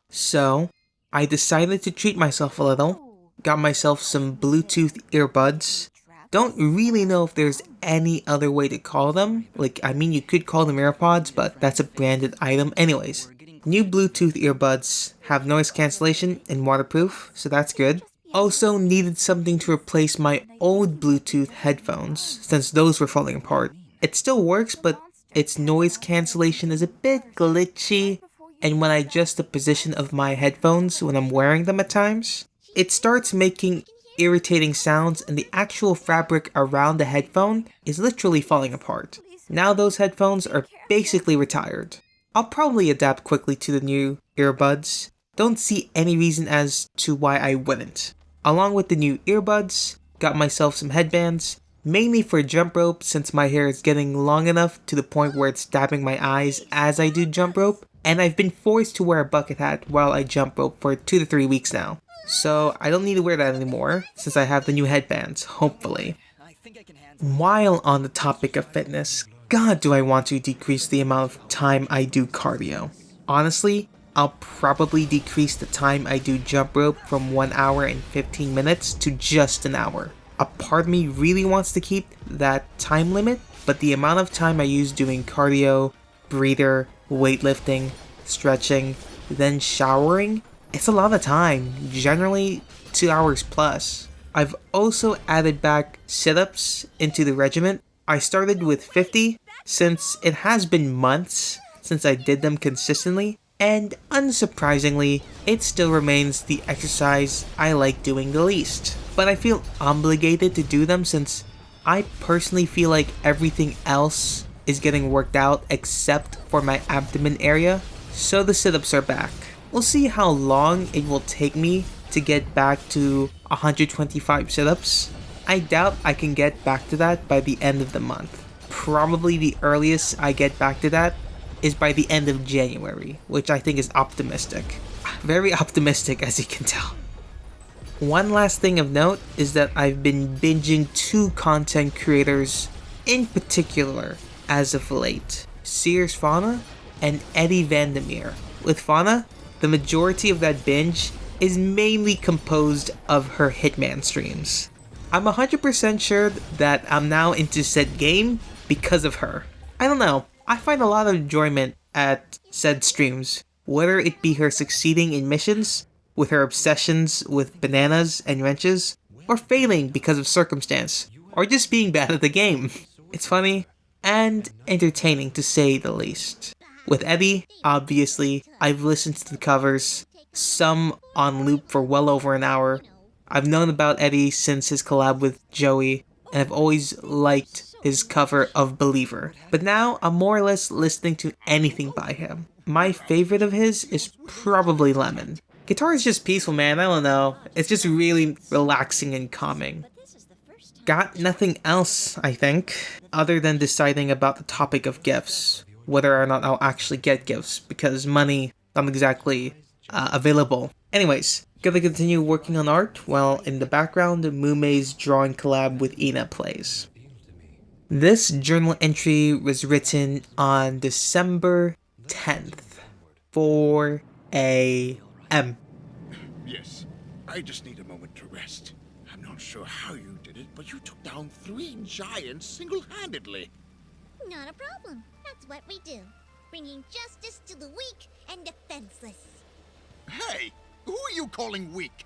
So, I decided to treat myself a little, got myself some Bluetooth earbuds. Don't really know if there's any other way to call them. You could call them AirPods, but that's a branded item. Anyways, new Bluetooth earbuds have noise cancellation and waterproof, so that's good. Also needed something to replace my old Bluetooth headphones, since those were falling apart. It still works, but its noise cancellation is a bit glitchy, and when I adjust the position of my headphones when I'm wearing them at times, it starts making irritating sounds and the actual fabric around the headphone is literally falling apart. Now those headphones are basically retired. I'll probably adapt quickly to the new earbuds. Don't see any reason as to why I wouldn't. Along with the new earbuds, got myself some headbands, mainly for jump rope since my hair is getting long enough to the point where it's stabbing my eyes as I do jump rope, and I've been forced to wear a bucket hat while I jump rope for 2 to 3 weeks now. So I don't need to wear that anymore since I have the new headbands, hopefully. While on the topic of fitness, God do I want to decrease the amount of time I do cardio. Honestly, I'll probably decrease the time I do jump rope from 1 hour and 15 minutes to just an hour. A part of me really wants to keep that time limit, but the amount of time I use doing cardio, breather, weightlifting, stretching, then showering, it's a lot of time, generally 2 hours plus. I've also added back sit-ups into the regimen. I started with 50 since it has been months since I did them consistently, and unsurprisingly, it still remains the exercise I like doing the least. But I feel obligated to do them since I personally feel like everything else is getting worked out except for my abdomen area, so the sit-ups are back. We'll see how long it will take me to get back to 125 sit-ups. I doubt I can get back to that by the end of the month. Probably the earliest I get back to that is by the end of January, which I think is optimistic. Very optimistic, as you can tell. One last thing of note is that I've been binging 2 content creators in particular as of late. Sears Fauna and Eddie Vandermeer. With Fauna, the majority of that binge is mainly composed of her Hitman streams. I'm 100% sure that I'm now into said game because of her. I don't know, I find a lot of enjoyment at said streams, whether it be her succeeding in missions, with her obsessions with bananas and wrenches, or failing because of circumstance, or just being bad at the game. It's funny and entertaining to say the least. With Eddie, obviously, I've listened to the covers, some on loop for well over an hour. I've known about Eddie since his collab with Joey, and I've always liked his cover of Believer. But now, I'm more or less listening to anything by him. My favorite of his is probably Lemon. Guitar is just peaceful, man, I don't know. It's just really relaxing and calming. Got nothing else, I think, other than deciding about the topic of gifts. Whether or not I'll actually get gifts, because money not exactly available. Anyways, gonna continue working on art while in the background Mumei's drawing collab with Ina plays. This journal entry was written on December 10th, 4 a.m. Yes, I just need a moment to rest. I'm not sure how you did it, but you took down 3 giants single-handedly. Not a problem. That's what we do. Bringing justice to the weak and defenseless. Hey, who are you calling weak?